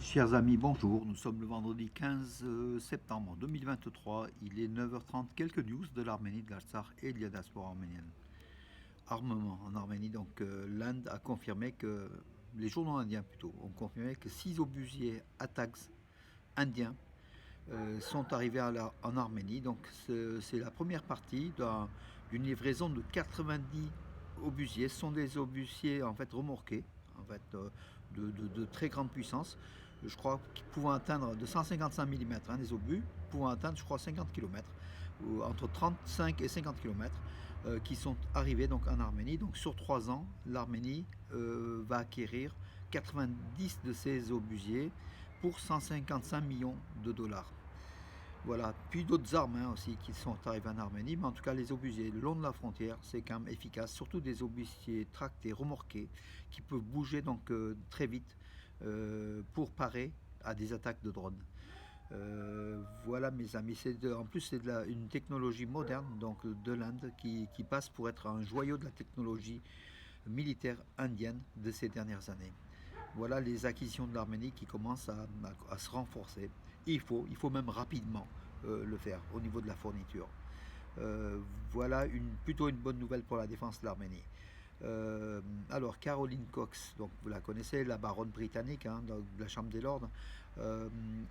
Chers amis, bonjour. Nous sommes le vendredi 15 septembre 2023. Il est 9h30. Quelques news de l'Arménie, de l'Artsakh et de la diaspora arménienne. Armement en Arménie. L'Inde a confirmé que, les journaux indiens plutôt, ont confirmé que 6 obusiers Atags indiens sont arrivés en Arménie. Donc c'est la première partie d'une livraison de 90 obusiers. Ce sont des obusiers en fait remorqués, en fait, de très grande puissance. Je crois qu'ils pouvant atteindre de 155 mm, des obus, pouvant atteindre, je crois, 50 km, ou entre 35 et 50 km, qui sont arrivés donc en Arménie. Donc sur 3 ans, l'Arménie va acquérir 90 de ces obusiers pour 155 millions de dollars. Voilà, puis d'autres armes aussi qui sont arrivées en Arménie, mais en tout cas les obusiers le long de la frontière, c'est quand même efficace, surtout des obusiers tractés, remorqués, qui peuvent bouger très vite pour parer à des attaques de drones. Voilà mes amis, en plus c'est une technologie moderne donc de l'Inde qui passe pour être un joyau de la technologie militaire indienne de ces dernières années. Voilà les acquisitions de l'Arménie qui commencent à se renforcer. Il faut même rapidement le faire au niveau de la fourniture. Euh, voilà plutôt une bonne nouvelle pour la défense de l'Arménie. Alors, Caroline Cox, donc vous la connaissez, la baronne britannique de la Chambre des Lords,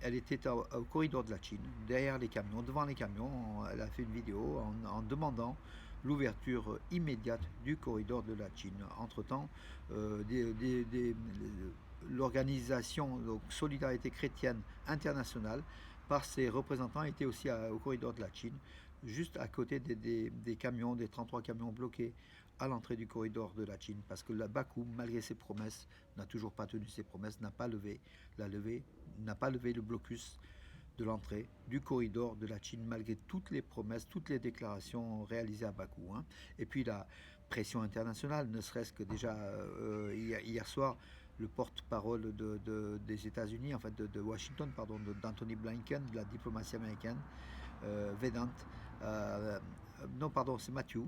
elle était au corridor de la Chine, derrière les camions, devant les camions. Elle a fait une vidéo en demandant l'ouverture immédiate du corridor de la Chine. Entre-temps, l'organisation Solidarité chrétienne internationale, par ses représentants, était aussi au corridor de la Chine, juste à côté des camions, des 33 camions bloqués à l'entrée du corridor de la Chine, parce que la Bakou, malgré ses promesses, n'a toujours pas tenu ses promesses, n'a pas levé le blocus de l'entrée du corridor de la Chine, malgré toutes les promesses, toutes les déclarations réalisées à Bakou. Et puis la pression internationale, ne serait-ce que déjà hier soir, le porte-parole des États-Unis, en fait de Washington, pardon, d'Anthony Blinken, de la diplomatie américaine, Vedant, euh, non pardon, c'est Matthew,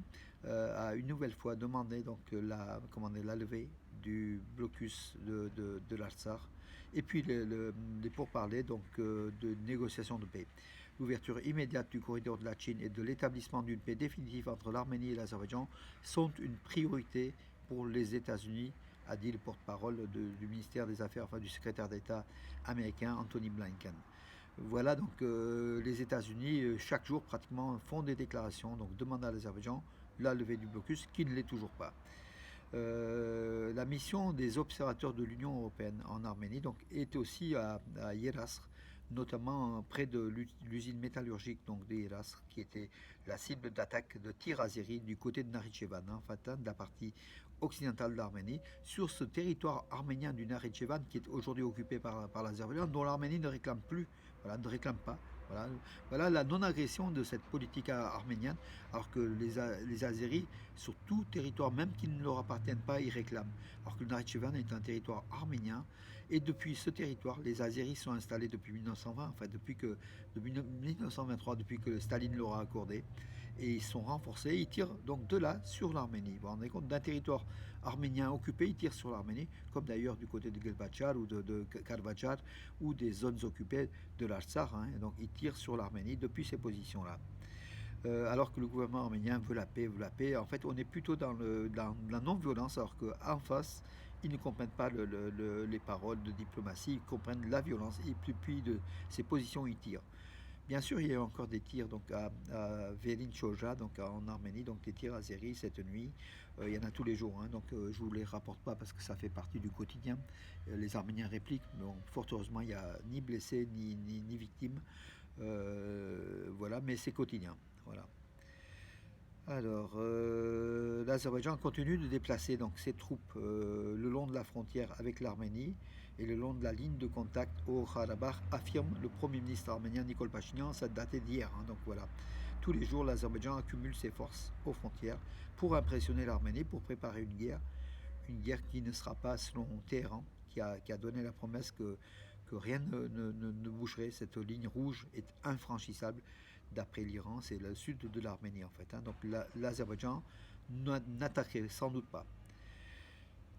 a une nouvelle fois demandé donc la levée du blocus de l'Artsakh et puis les pourparlers de négociations de paix. L'ouverture immédiate du corridor de la Chine et de l'établissement d'une paix définitive entre l'Arménie et l'Azerbaïdjan sont une priorité pour les États-Unis, a dit le porte-parole du ministère des Affaires, enfin du secrétaire d'État américain Anthony Blinken. Voilà, donc les États-Unis, chaque jour pratiquement, font des déclarations, donc demandent à l'Azerbaïdjan la levée du blocus, qui ne l'est toujours pas. La mission des observateurs de l'Union européenne en Arménie donc, est aussi à Yerasr, notamment près de l'usine métallurgique donc, de Yerasr, qui était la cible d'attaque de tirs azéris du côté de Nakhitchevan, en fait, de la partie occidentale de l'Arménie, sur ce territoire arménien du Nakhitchevan qui est aujourd'hui occupé par l'Azerbaïdjan, dont l'Arménie ne réclame plus, voilà, ne réclame pas. Voilà, voilà la non-agression de cette politique arménienne, alors que les Azéris, sur tout territoire, même qui ne leur appartiennent pas, ils réclament. Alors que le Nakhitchevan est un territoire arménien, et depuis ce territoire, les Azéris sont installés depuis 1920, enfin depuis 1923, depuis que Staline leur a accordé, et ils sont renforcés, ils tirent donc de là sur l'Arménie. Vous vous rendez compte, d'un territoire arménien occupé, ils tirent sur l'Arménie, comme d'ailleurs du côté de Gelbachar ou de Karvachar, ou des zones occupées de l'Artsakh, donc ils tirent sur l'Arménie depuis ces positions-là. Alors que le gouvernement arménien veut la paix, veut la paix. En fait, on est plutôt dans la non-violence, alors qu'en face, ils ne comprennent pas les paroles de diplomatie, ils comprennent la violence, et puis de ces positions, ils tirent. Bien sûr, il y a eu encore des tirs donc à Verin Choja, donc en Arménie, donc des tirs azéris cette nuit. Il y en a tous les jours, donc je ne vous les rapporte pas parce que ça fait partie du quotidien. Les Arméniens répliquent, mais bon, fort heureusement, il n'y a ni blessés ni victimes. Voilà, mais c'est quotidien. Voilà. Alors, l'Azerbaïdjan continue de déplacer donc ses troupes le long de la frontière avec l'Arménie et le long de la ligne de contact au Karabakh, affirme le Premier ministre arménien Nikol Pachinian. Ça datait d'hier, donc voilà. Tous les jours, l'Azerbaïdjan accumule ses forces aux frontières pour impressionner l'Arménie, pour préparer une guerre qui ne sera pas, selon Téhéran, qui a donné la promesse que rien ne bougerait. Cette ligne rouge est infranchissable. D'après l'Iran, c'est le sud de l'Arménie en fait. Donc l'Azerbaïdjan n'attaquerait sans doute pas.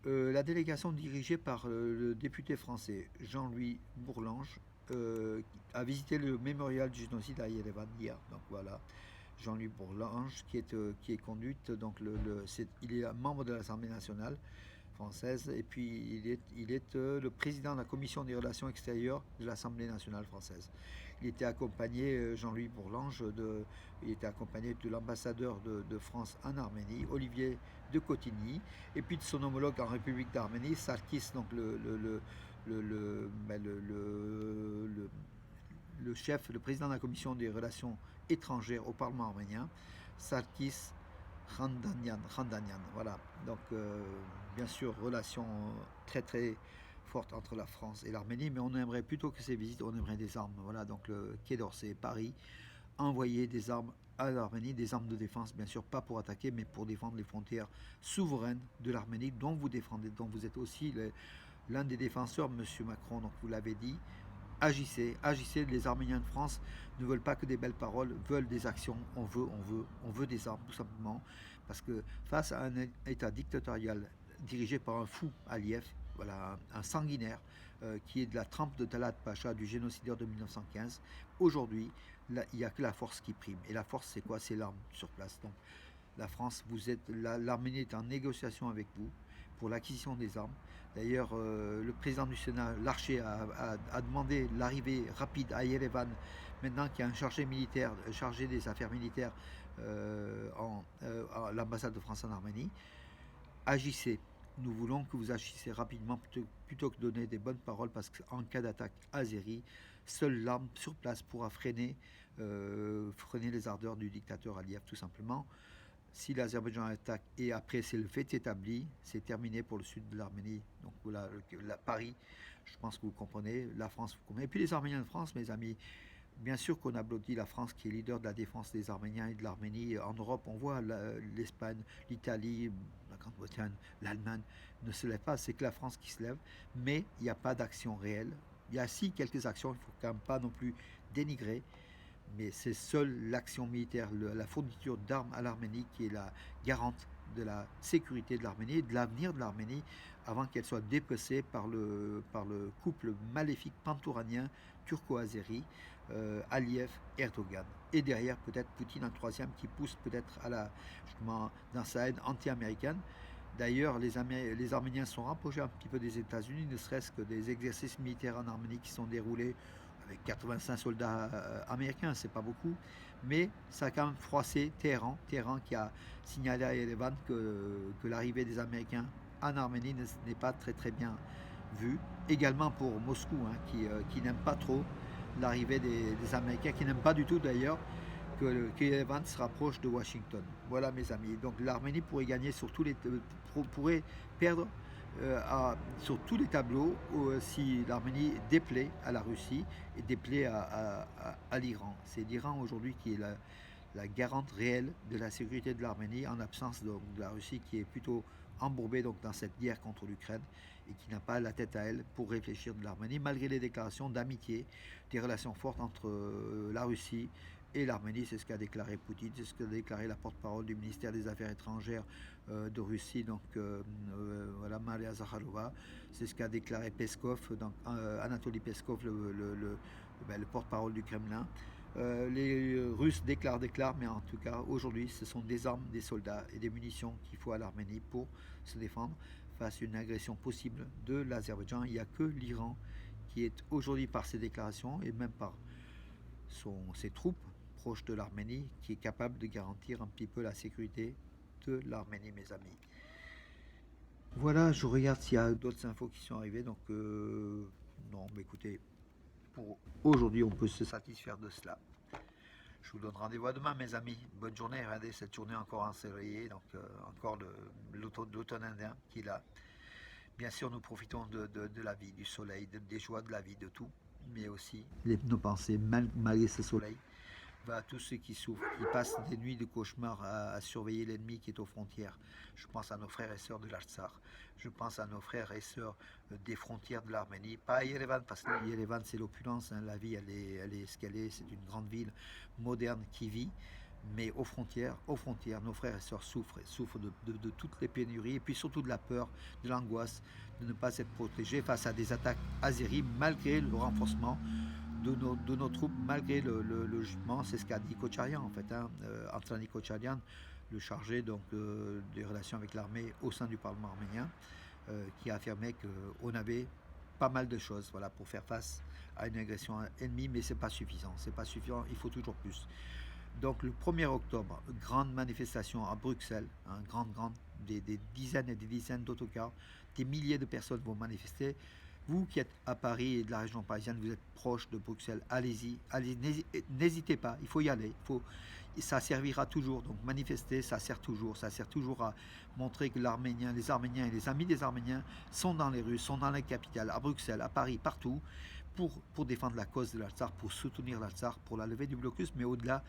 La délégation dirigée par le député français Jean-Louis Bourlange a visité le mémorial du génocide à Yerevan hier. Donc voilà, Jean-Louis Bourlange qui est conduite, donc il est membre de l'Assemblée nationale française et puis il est le président de la commission des relations extérieures de l'Assemblée nationale française. Il était accompagné, Jean-Louis Bourlange, il était accompagné de l'ambassadeur de France en Arménie, Olivier de Cotigny, et puis de son homologue en République d'Arménie, Sarkis, donc ben, le chef, le président de la commission des relations étrangères au Parlement arménien, Sarkis Khandanian. Voilà. Donc, bien sûr, relation très très forte entre la France et l'Arménie, mais on aimerait plutôt que ces visites, on aimerait des armes. Voilà, donc le Quai d'Orsay, Paris, envoyer des armes à l'Arménie, des armes de défense, bien sûr, pas pour attaquer, mais pour défendre les frontières souveraines de l'Arménie, dont vous défendez, dont vous êtes aussi l'un des défenseurs, Monsieur Macron, donc vous l'avez dit. Agissez, agissez. Les Arméniens de France ne veulent pas que des belles paroles, veulent des actions. On veut des armes, tout simplement, parce que face à un État dictatorial dirigé par un fou, Aliyev, voilà, un sanguinaire, qui est de la trempe de Talat Pacha, du génocideur de 1915. Aujourd'hui, il n'y a que la force qui prime. Et la force, c'est quoi? C'est l'arme sur place. Donc, la France, l'Arménie est en négociation avec vous pour l'acquisition des armes. D'ailleurs, le président du Sénat, Larcher, a demandé l'arrivée rapide à Yerevan, maintenant qu'il y a un chargé des affaires militaires à l'ambassade de France en Arménie. Agissez. Nous voulons que vous agissiez rapidement plutôt que donner des bonnes paroles, parce qu'en cas d'attaque azérie, seule l'arme sur place pourra freiner les ardeurs du dictateur Aliyev, tout simplement. Si l'Azerbaïdjan attaque et après c'est le fait établi, c'est terminé pour le sud de l'Arménie. Donc voilà, Paris, je pense que vous comprenez, la France, vous comprenez. Et puis les Arméniens de France, mes amis, bien sûr qu'on applaudit la France qui est leader de la défense des Arméniens et de l'Arménie. En Europe, on voit l'Espagne, l'Italie, la Grande-Bretagne, l'Allemagne ne se lèvent pas, c'est que la France qui se lève, mais il n'y a pas d'action réelle. Il y a si quelques actions, il ne faut quand même pas non plus dénigrer, mais c'est seule l'action militaire, la fourniture d'armes à l'Arménie qui est la garante de la sécurité de l'Arménie et de l'avenir de l'Arménie avant qu'elle soit dépecée par le couple maléfique pantouranien turco-azéri, Aliyev-Erdogan. Et derrière, peut-être Poutine, un troisième, qui pousse peut-être justement, dans sa haine anti-américaine. D'ailleurs, les Arméniens sont rapprochés un petit peu des États-Unis, ne serait-ce que des exercices militaires en Arménie qui sont déroulés avec 85 soldats américains, c'est pas beaucoup, mais ça a quand même froissé Téhéran qui a signalé à Yerevan que l'arrivée des Américains en Arménie n'est pas très très bien vue. Également pour Moscou, hein, qui n'aime pas trop l'arrivée des Américains, qui n'aime pas du tout d'ailleurs que Yerevan se rapproche de Washington. Voilà mes amis. Donc l'Arménie pourrait gagner sur pourrait perdre sur tous les tableaux si l'Arménie déplaît à la Russie et déplaît à l'Iran. C'est l'Iran aujourd'hui qui est la garante réelle de la sécurité de l'Arménie en absence de la Russie qui est plutôt embourbée donc, dans cette guerre contre l'Ukraine et qui n'a pas la tête à elle pour réfléchir de l'Arménie malgré les déclarations d'amitié, des relations fortes entre la Russie et l'Arménie. C'est ce qu'a déclaré Poutine, c'est ce qu'a déclaré la porte-parole du ministère des Affaires étrangères de Russie, donc voilà, Maria Zakharova. C'est ce qu'a déclaré Peskov, donc, Anatoly Peskov, le porte-parole du Kremlin. Les Russes déclarent, mais en tout cas, aujourd'hui, ce sont des armes, des soldats et des munitions qu'il faut à l'Arménie pour se défendre face à une agression possible de l'Azerbaïdjan. Il n'y a que l'Iran qui est aujourd'hui, par ses déclarations et même par ses troupes proches de l'Arménie, qui est capable de garantir un petit peu la sécurité de l'Arménie, mes amis. Voilà, je regarde s'il y a d'autres infos qui sont arrivées. Donc, non, mais écoutez, pour aujourd'hui, on peut se satisfaire de cela. Je vous donne rendez-vous à demain, mes amis. Bonne journée. Regardez cette journée encore ensoleillée, donc encore l'automne indien qui est là. Bien sûr, nous profitons de la vie, du soleil, des joies de la vie, de tout, mais aussi nos pensées, malgré ce soleil, va à tous ceux qui souffrent, qui passent des nuits de cauchemar à surveiller l'ennemi qui est aux frontières. Je pense à nos frères et sœurs de l'Artsakh. Je pense à nos frères et sœurs des frontières de l'Arménie. Pas à Yerevan, parce que Yerevan, c'est l'opulence. Hein, la vie, elle est ce qu'elle est. C'est une grande ville moderne qui vit. Mais aux frontières, nos frères et sœurs souffrent de toutes les pénuries et puis surtout de la peur, de l'angoisse de ne pas être protégés face à des attaques azéries malgré le renforcement de nos troupes, malgré le jugement. C'est ce qu'a dit Kocharian en fait, hein, Anthony Kocharian, le chargé donc, des relations avec l'armée au sein du Parlement arménien, qui a affirmé qu'on avait pas mal de choses voilà, pour faire face à une agression ennemie, mais c'est pas suffisant. C'est pas suffisant, il faut toujours plus. Donc le 1er octobre, grande manifestation à Bruxelles, hein, grande, des dizaines et des dizaines d'autocars, des milliers de personnes vont manifester. Vous qui êtes à Paris et de la région parisienne, vous êtes proche de Bruxelles, allez-y, n'hésitez pas, il faut y aller. Ça servira toujours, donc manifester, ça sert toujours à montrer que les Arméniens et les amis des Arméniens sont dans les rues, sont dans les capitales, à Bruxelles, à Paris, partout, pour défendre la cause de l'Artsakh, pour soutenir l'Artsakh, pour la levée du blocus, mais au-delà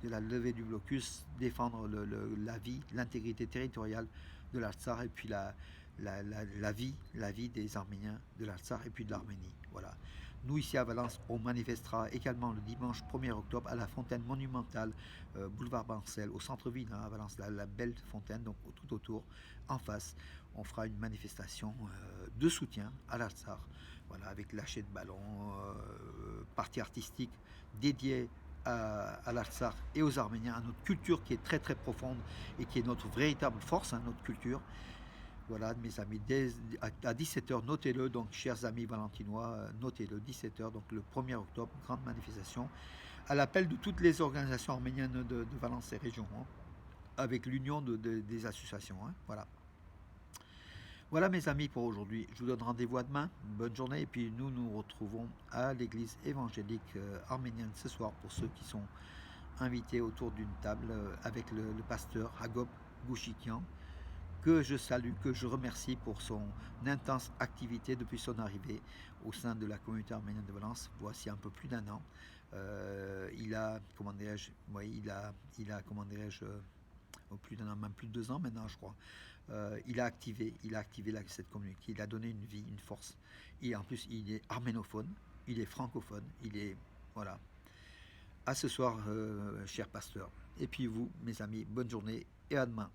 de la levée du blocus, défendre la vie, l'intégrité territoriale de l'Artsakh et puis la vie des Arméniens de l'Artsakh et puis de l'Arménie. Voilà. Nous, ici à Valence, on manifestera également le dimanche 1er octobre à la fontaine monumentale boulevard Bancel, au centre-ville, hein, à Valence, la belle fontaine, donc tout autour, en face. On fera une manifestation de soutien à l'Artsakh, voilà, avec lâcher de ballons, partie artistique dédiée à l'Artsakh et aux Arméniens, à notre culture qui est très très profonde et qui est notre véritable force, hein, notre culture. Voilà, mes amis, à 17h, notez-le, donc chers amis valentinois, notez-le, 17h, donc le 1er octobre, grande manifestation, à l'appel de toutes les organisations arméniennes de Valence et région, hein, avec l'union des associations. Hein, voilà. Voilà mes amis pour aujourd'hui. Je vous donne rendez-vous à demain. Bonne journée et puis nous nous retrouvons à l'église évangélique arménienne ce soir pour ceux qui sont invités autour d'une table avec le pasteur Hagop Gouchikian, que je salue, que je remercie pour son intense activité depuis son arrivée au sein de la communauté arménienne de Valence, voici un peu plus d'un an. Il a, comment dirais-je, oui, comment dirais-je, plus d'un an, même plus de 2 ans maintenant, je crois. Il a activé cette communauté, il a donné une vie, une force. Et en plus, il est arménophone, il est francophone, il est, voilà. À ce soir, cher pasteur. Et puis vous, mes amis, bonne journée et à demain.